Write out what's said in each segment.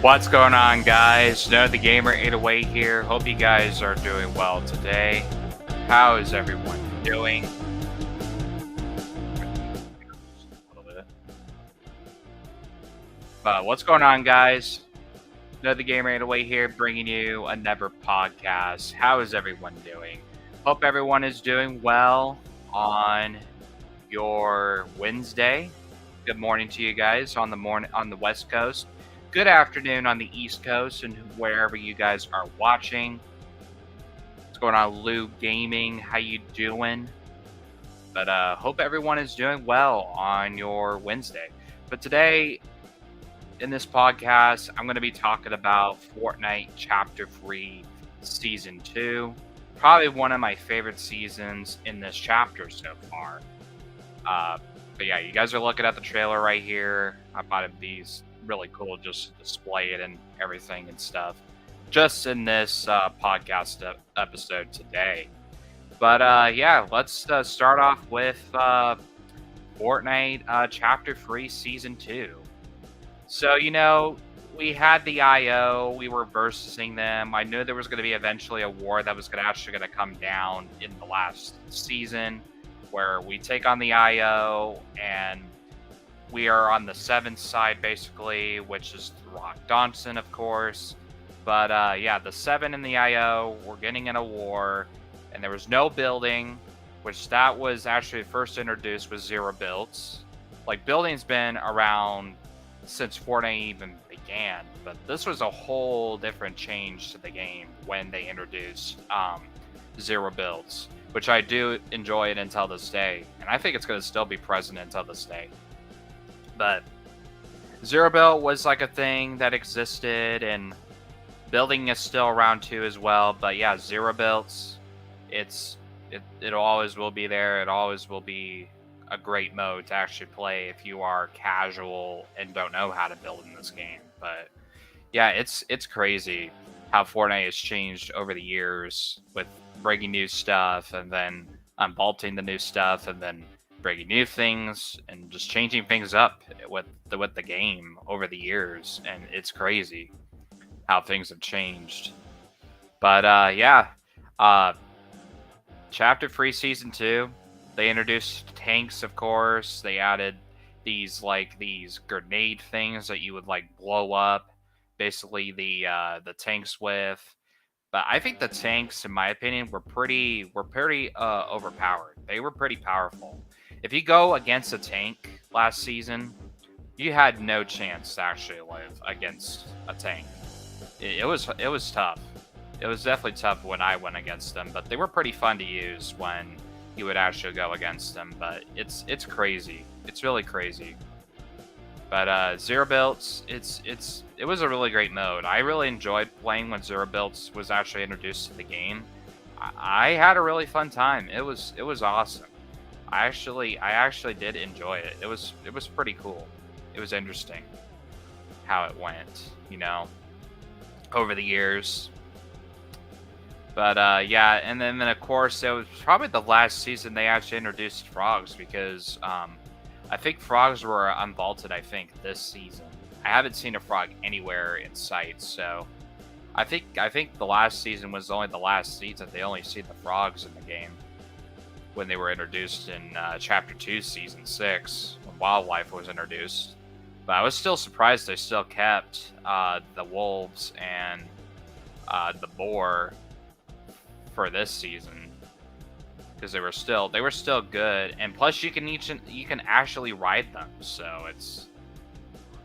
What's going on, guys? No, the Gamer 808 here. Hope you guys are doing well today. How is everyone doing? A little bit. But what's going on, guys? No, the Gamer 808 here, bringing you another podcast. How is everyone doing? Hope everyone is doing well on your Wednesday. Good morning to you guys on the West Coast. Good afternoon on the East Coast and wherever you guys are watching. What's going on, Lou Gaming? How you doing? But hope everyone is doing well on your Wednesday. But today in this podcast, I'm going to be talking about Fortnite Chapter 3 Season 2. Probably one of my favorite seasons in this chapter so far. But yeah, you guys are looking at the trailer right here. I thought it'd be really cool just to display it and everything and stuff just in this podcast episode today. But yeah, let's start off with Fortnite Chapter 3 Season 2. So, we had the IO, we were versing them. I knew there was going to be eventually a war that was actually going to come down in the last season where we take on the IO and we are on the 7th side, basically, which is Rock Dawson, of course. But, yeah, the 7 and the IO were getting in a war, and there was no building, which that was actually first introduced with zero builds. Like, building's been around since Fortnite even began, but this was a whole different change to the game when they introduced zero builds, which I do enjoy it until this day, and I think it's going to still be present until this day. But zero build was like a thing that existed, and building is still around too as well. But yeah, zero builds, it always will be there. It always will be a great mode to actually play if you are casual and don't know how to build in this game. But yeah, it's crazy how Fortnite has changed over the years with bringing new stuff and then unbolting the new stuff and then bringing new things and just changing things up with the game over the years, and it's crazy how things have changed. But yeah, Chapter 3 Season 2, they introduced tanks, of course. They added these grenade things that you would blow up basically the tanks with. But I think the tanks, in my opinion, were pretty overpowered. They were pretty powerful. If you go against a tank last season, you had no chance to actually live against a tank. It was tough. It was definitely tough when I went against them, but they were pretty fun to use when you would actually go against them. But it's crazy. It's really crazy. But zero builds, it was a really great mode. I really enjoyed playing when zero builds was actually introduced to the game. I had a really fun time. It was awesome. I actually did enjoy it. It was pretty cool. It was interesting how it went, over the years. But yeah, and then of course it was probably the last season they actually introduced frogs, because I think frogs were unvaulted, I think, this season. I haven't seen a frog anywhere in sight, so I think the last season was only the last season they only see the frogs in the game when they were introduced in Chapter 2, Season 6, when wildlife was introduced. But I was still surprised they still kept the wolves and the boar for this season, because they were still good, and plus you can actually ride them. So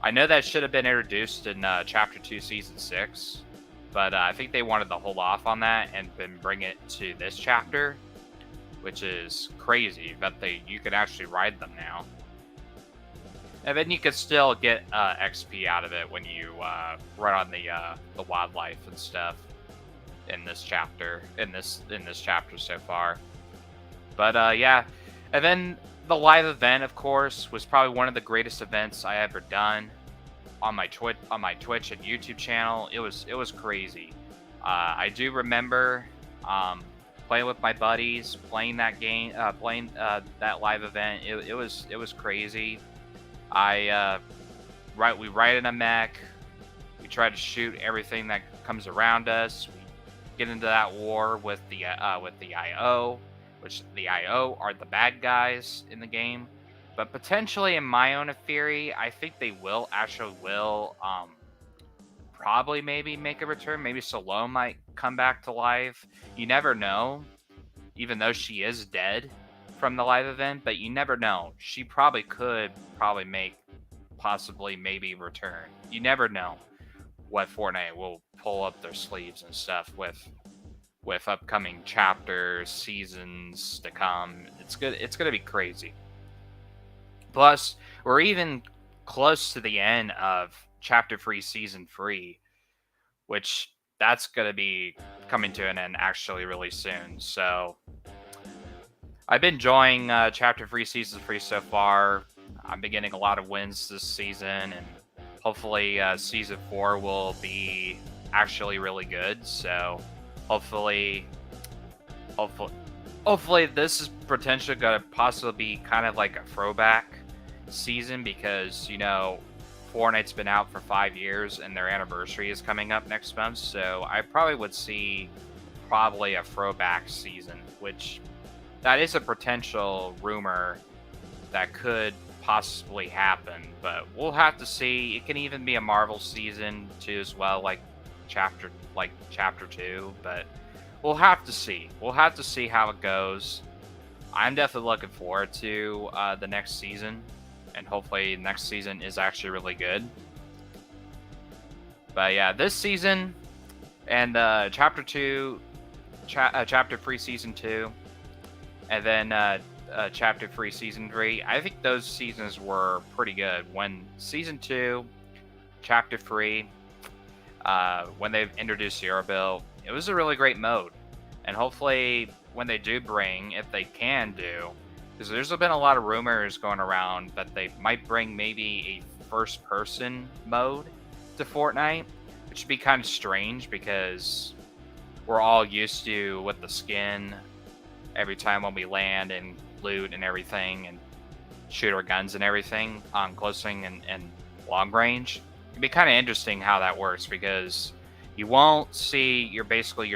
I know that should have been introduced in Chapter 2, Season 6, but I think they wanted to hold off on that and then bring it to this chapter, which is crazy that you can actually ride them now. And then you could still get XP out of it when you run on the wildlife and stuff in this chapter so far. But yeah, and then the live event, of course, was probably one of the greatest events I ever done on my Twitch and YouTube channel. It was crazy. I do remember playing with my buddies, playing that game, playing that live event. It was crazy. We ride in a mech. We try to shoot everything that comes around us. We get into that war with the IO, which the IO are the bad guys in the game. But potentially, in my own theory, I think they will probably maybe make a return. Maybe Salome might come back to life. You never know, even though she is dead from the live event, but you never know. She probably could make possibly maybe return. You never know what Fortnite will pull up their sleeves and stuff with upcoming chapters, seasons to come. It's good. It's gonna be crazy. Plus, we're even close to the end of Chapter 3, Season 3, which that's going to be coming to an end actually really soon. So, I've been enjoying Chapter 3, Season 3 so far. I've been getting a lot of wins this season, and hopefully Season 4 will be actually really good. So, hopefully this is potentially going to possibly be kind of like a throwback season, because Fortnite's been out for 5 years and their anniversary is coming up next month, so I probably would see probably a throwback season, which that is a potential rumor that could possibly happen, but we'll have to see. It can even be a Marvel season too as well, like chapter 2, but we'll have to see. We'll have to see how it goes. I'm definitely looking forward to the next season, and hopefully next season is actually really good. But yeah, this season and Chapter 3 Season 2, and then Chapter 3 Season 3, I think those seasons were pretty good. When Season 2, Chapter 3, when they've introduced Zero Bill, it was a really great mode. And hopefully when they do bring, if they can do, because there's been a lot of rumors going around that they might bring maybe a first-person mode to Fortnite, which would be kind of strange because we're all used to with the skin every time when we land and loot and everything and shoot our guns and everything on closing and long range. It'd be kind of interesting how that works, because you won't see your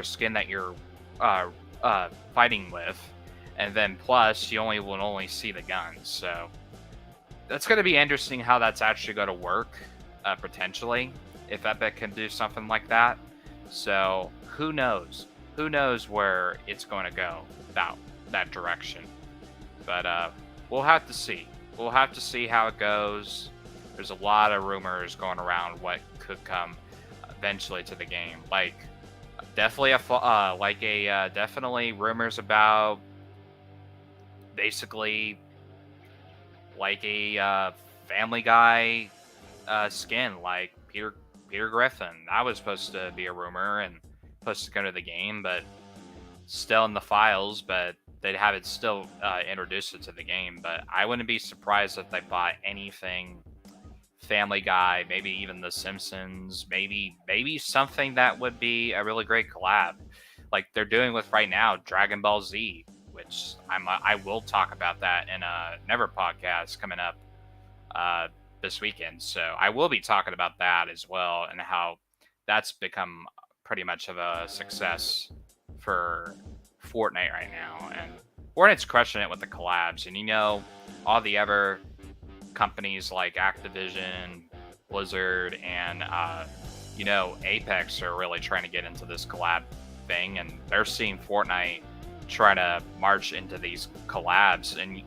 skin that you're fighting with, and then plus you will only see the guns. So that's going to be interesting how that's actually going to work, potentially, if Epic can do something like that. So who knows where it's going to go that direction. But we'll have to see how it goes. There's a lot of rumors going around what could come eventually to the game, like definitely rumors about basically like a Family Guy skin, like Peter Griffin. That was supposed to be a rumor and supposed to go to the game, but still in the files. But they'd have it still introduced it to the game. But I wouldn't be surprised if they bought anything Family Guy, maybe even The Simpsons, maybe something that would be a really great collab, like they're doing with right now Dragon Ball Z, which I will talk about that in a Never podcast coming up this weekend. So I will be talking about that as well, and how that's become pretty much of a success for Fortnite right now, and Fortnite's crushing it with the collabs. And all the other companies like Activision, Blizzard, and Apex are really trying to get into this collab thing, and they're seeing Fortnite try to march into these collabs. And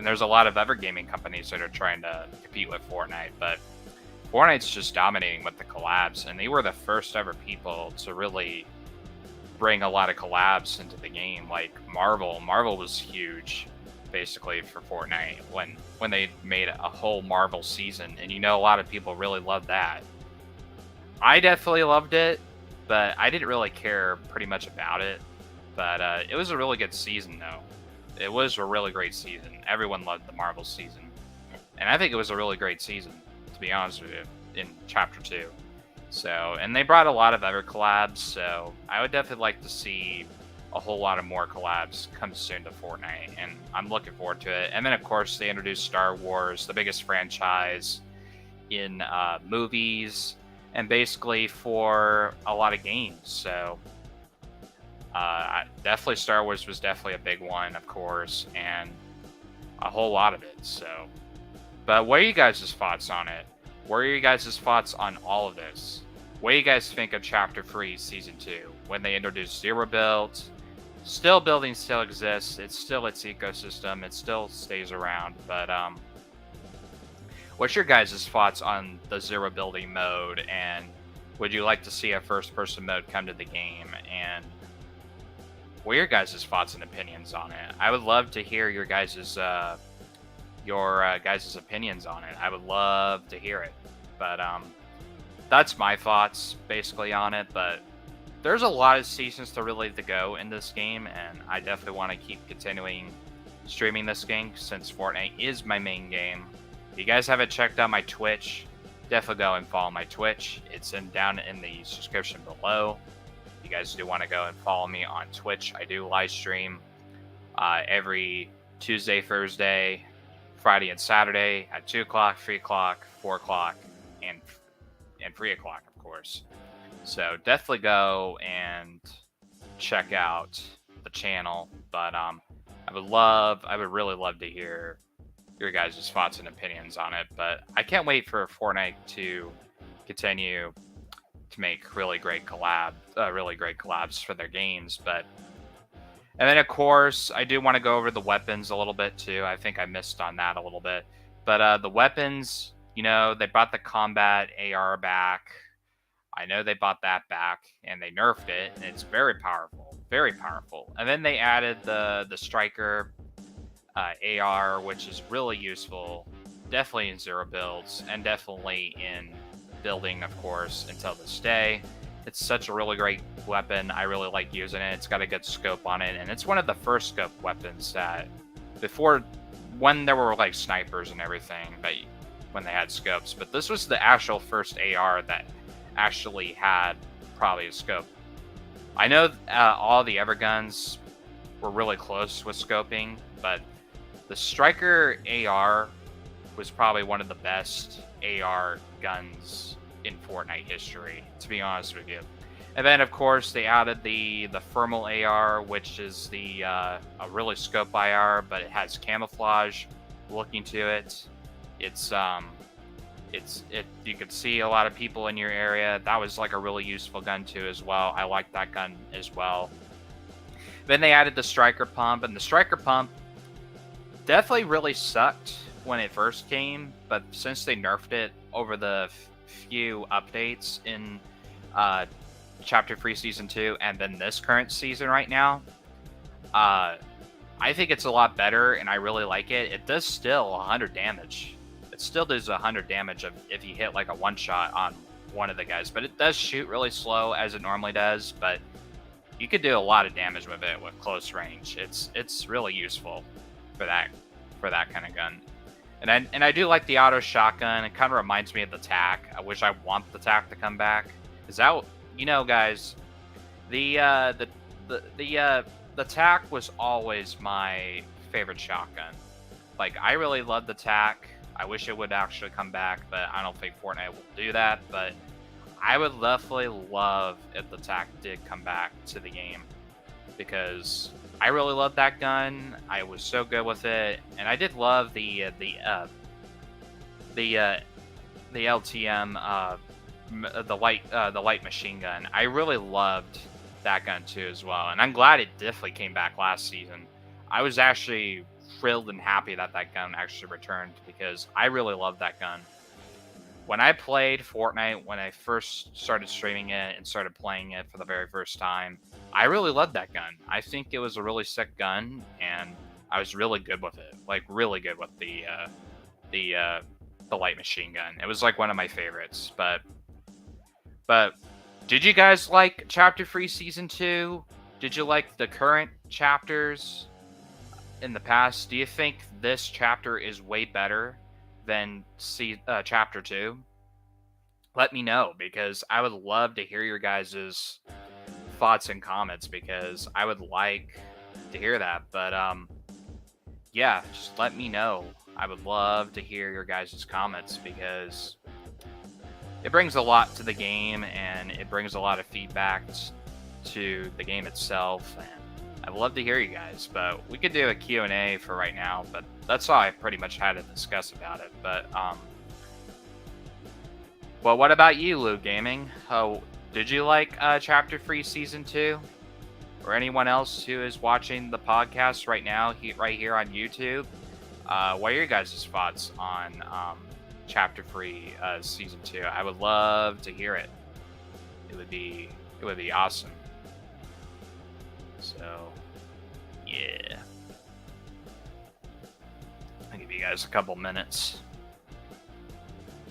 there's a lot of other gaming companies that are trying to compete with Fortnite, but Fortnite's just dominating with the collabs, and they were the first ever people to really bring a lot of collabs into the game. Like Marvel was huge basically for Fortnite when they made a whole Marvel season, and a lot of people really loved that. I definitely loved it, but I didn't really care pretty much about it. But it was a really good season, though. It was a really great season. Everyone loved the Marvel season, and I think it was a really great season, to be honest with you, in Chapter 2. So, and they brought a lot of other collabs, so I would definitely like to see a whole lot of more collabs come soon to Fortnite, and I'm looking forward to it. And then, of course, they introduced Star Wars, the biggest franchise in movies, and basically for a lot of games. So definitely Star Wars was definitely a big one, of course, and a whole lot of it. So, but what are you guys' thoughts on it? What are you guys' thoughts on all of this? What do you guys think of Chapter 3, Season 2? When they introduced Zero Build, still building still exists. It's still its ecosystem. It still stays around. But what's your guys' thoughts on the Zero Building mode? And would you like to see a first-person mode come to the game? And what are your guys' thoughts and opinions on it? I would love to hear your guys' opinions on it. I would love to hear it. But that's my thoughts basically on it. But there's a lot of seasons to really to go in this game, and I definitely want to keep continuing streaming this game since Fortnite is my main game. If you guys haven't checked out my Twitch, definitely go and follow my Twitch. It's down in the description below. If you guys do want to go and follow me on Twitch, I do live stream every Tuesday, Thursday, Friday, and Saturday at 2 o'clock, 3 o'clock, 4 o'clock, and 3 o'clock, of course. So definitely go and check out the channel. But I would really love to hear your guys' thoughts and opinions on it. But I can't wait for Fortnite to continue to make really great collabs for their games. And then of course I do want to go over the weapons a little bit too. I think I missed on that a little bit. But the weapons, they brought the combat AR back. I know they brought that back and they nerfed it, and it's very powerful, very powerful. And then they added the striker AR, which is really useful, definitely in zero builds and definitely in building, of course, until this day. It's such a really great weapon. I really like using it. It's got a good scope on it, and it's one of the first scope weapons that before, when there were like snipers and everything, but when they had scopes. But this was the actual first AR that actually had probably a scope. I know all the other guns were really close with scoping, but the striker AR was probably one of the best AR guns in Fortnite history, to be honest with you. And then of course they added the thermal AR, which is a really scope AR, but it has camouflage looking to it. You could see a lot of people in your area. That was like a really useful gun too as well. I like that gun as well. Then they added the striker pump, and the striker pump definitely really sucked when it first came, but since they nerfed it over the few updates in Chapter 3 Season 2 and then this current season right now, I think it's a lot better, and I really like it. It does still 100 damage. It still does 100 damage if you hit like a one-shot on one of the guys, but it does shoot really slow as it normally does, but you could do a lot of damage with it with close range. It's really useful for that kind of gun. And I do like the auto shotgun. It kind of reminds me of the TAC. I wish I want the TAC to come back. Is that, guys, the TAC was always my favorite shotgun. Like, I really love the TAC. I wish it would actually come back, but I don't think Fortnite will do that. But I would definitely love if the TAC did come back to the game, because I really love that gun. I was so good with it, and I did love the LTM, the light machine gun. I really loved that gun too as well, and I'm glad it definitely came back last season. I was actually thrilled and happy that gun actually returned, because I really loved that gun. When I played Fortnite, when I first started streaming it and started playing it for the very first time, I really loved that gun. I think it was a really sick gun, and I was really good with it. Like, really good with the light machine gun. It was like one of my favorites. But did you guys like Chapter 3 Season 2? Did you like the current chapters in the past? Do you think this chapter is way better than Chapter 2? Let me know, because I would love to hear your guys' thoughts and comments, because I would like to hear that. But yeah, just let me know. I would love to hear your guys' comments, because it brings a lot to the game, and it brings a lot of feedback to the game itself. And I'd love to hear you guys, but we could do a Q&A for right now. But that's all I pretty much had to discuss about it. But well, what about you, Lou Gaming? Oh, did you like Chapter 3 Season 2? Or anyone else who is watching the podcast right now, right here on YouTube? What are your guys' thoughts on Chapter 3 Season 2? I would love to hear it. It would be awesome. So, yeah. I'll give you guys a couple minutes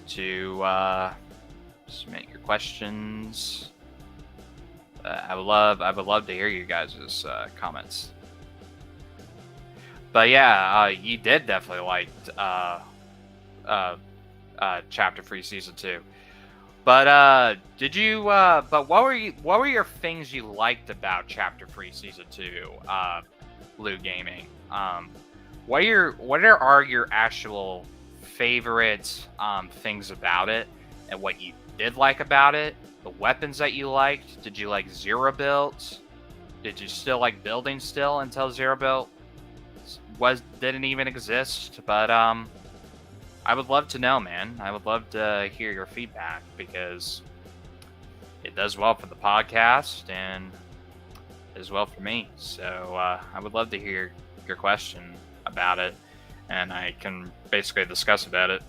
to submit your questions. I would love to hear you guys' comments. But yeah, you did definitely like Chapter 3 Season 2. But did you but what were your things you liked about Chapter 3 Season 2, Blue Gaming? What are your actual favorite things about it, and what you did like about it? The weapons that you liked? Did you like Zero builds? Did you still like building still until Zero build didn't even exist? But I would love to know, man. I would love to hear your feedback, because it does well for the podcast and as well for me. So I would love to hear your question about it, and I can basically discuss about it.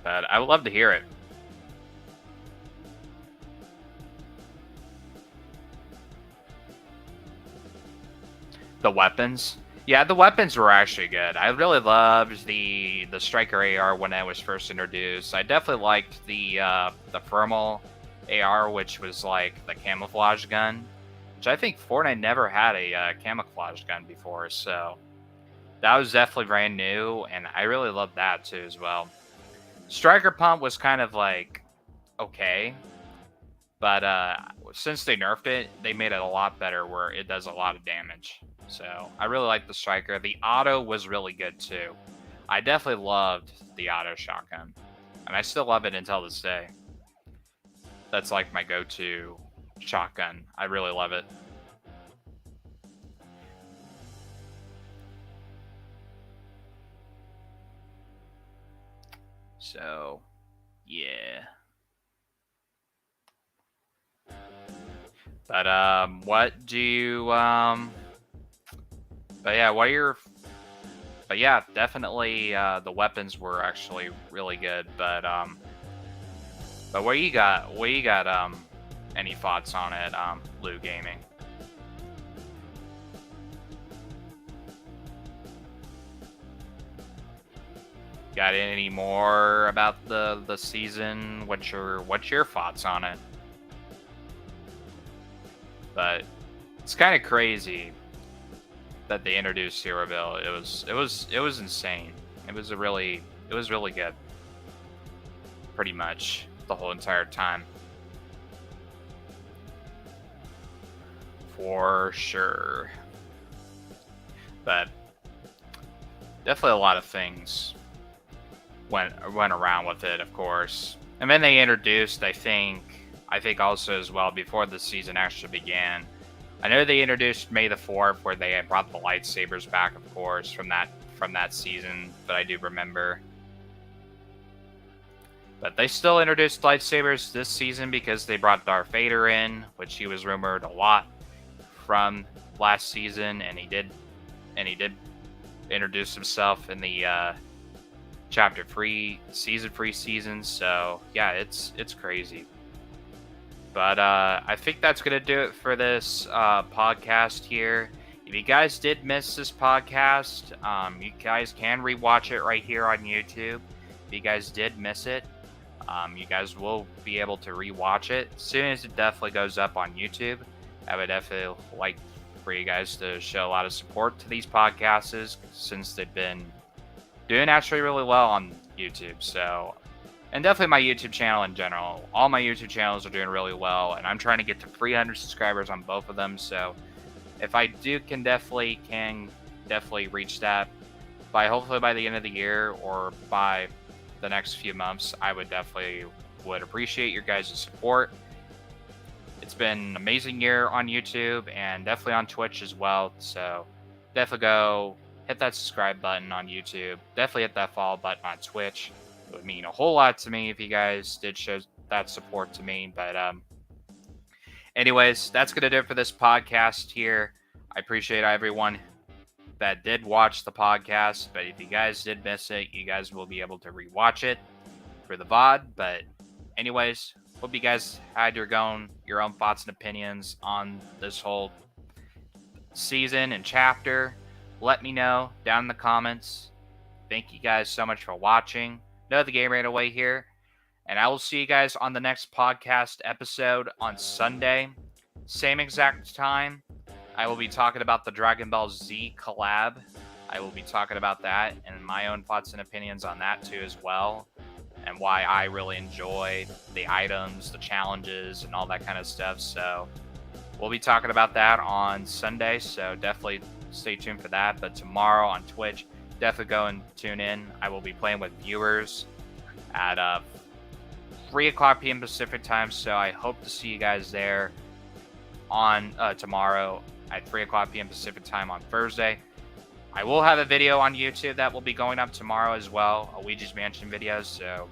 But I would love to hear it. The weapons? Yeah, the weapons were actually good. I really loved the Striker AR when it was first introduced. I definitely liked the Thermal AR, which was like the camouflage gun, which I think Fortnite never had a camouflage gun before. So that was definitely brand new, and I really loved that too as well. Striker Pump was kind of like okay, but since they nerfed it, they made it a lot better where it does a lot of damage. So I really like the Striker. The auto was really good too. I definitely loved the auto shotgun, and I still love it until this day. That's like my go-to shotgun. I really love it. So, yeah. But what do you But yeah, But yeah, definitely the weapons were actually really good. But what you got? Any thoughts on it, Blue Gaming? Got any more about the season? What's your thoughts on it? But it's kind of crazy that they introduced Zero Bill. It was insane. It was really good. Pretty much the whole entire time. For sure. But definitely a lot of things went around with it, of course. And then they introduced, I think also as well, before the season actually began, I know they introduced May the 4th, where they had brought the lightsabers back, of course, from that season, but I do remember. But they still introduced lightsabers this season because they brought Darth Vader in, which he was rumored a lot from last season, and he did introduce himself in the Chapter 3 season. So yeah, it's crazy. But I think that's going to do it for this podcast here. If you guys did miss this podcast, you guys can rewatch it right here on YouTube. If you guys did miss it, you guys will be able to rewatch it as soon as it definitely goes up on YouTube. I would definitely like for you guys to show a lot of support to these podcasts, since they've been doing actually really well on YouTube. So, and definitely my YouTube channel in general. All my YouTube channels are doing really well, and I'm trying to get to 300 subscribers on both of them. So if I do, can definitely reach that hopefully by the end of the year or by the next few months. I would definitely Would appreciate your guys' support. It's been an amazing year on YouTube and definitely on Twitch as well. So definitely go hit that subscribe button on YouTube. Definitely hit that follow button on Twitch. It would mean a whole lot to me if you guys did show that support to me. But anyways, that's gonna do it for this podcast here. I appreciate everyone that did watch the podcast. But if you guys did miss it, you guys will be able to rewatch it for the VOD. But anyways, hope you guys had your own thoughts and opinions on this whole season and chapter. Let me know down in the comments. Thank you guys so much for watching. Know the game right away here. And I will see you guys on the next podcast episode on Sunday. Same exact time. I will be talking about the Dragon Ball Z collab. I will be talking about that and my own thoughts and opinions on that too as well. And why I really enjoy the items, the challenges, and all that kind of stuff. So we'll be talking about that on Sunday. So definitely stay tuned for that. But tomorrow on Twitch, definitely go and tune in. I will be playing with viewers at 3 o'clock p.m. Pacific time. So I hope to see you guys there on tomorrow at 3 o'clock p.m. Pacific time on Thursday. I will have a video on YouTube that will be going up tomorrow as well, a Ouija's Mansion video, so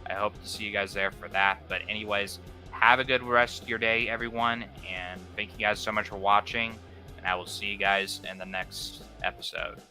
I hope to see you guys there for that. But anyways, have a good rest of your day, everyone, and thank you guys so much for watching, and I will see you guys in the next episode.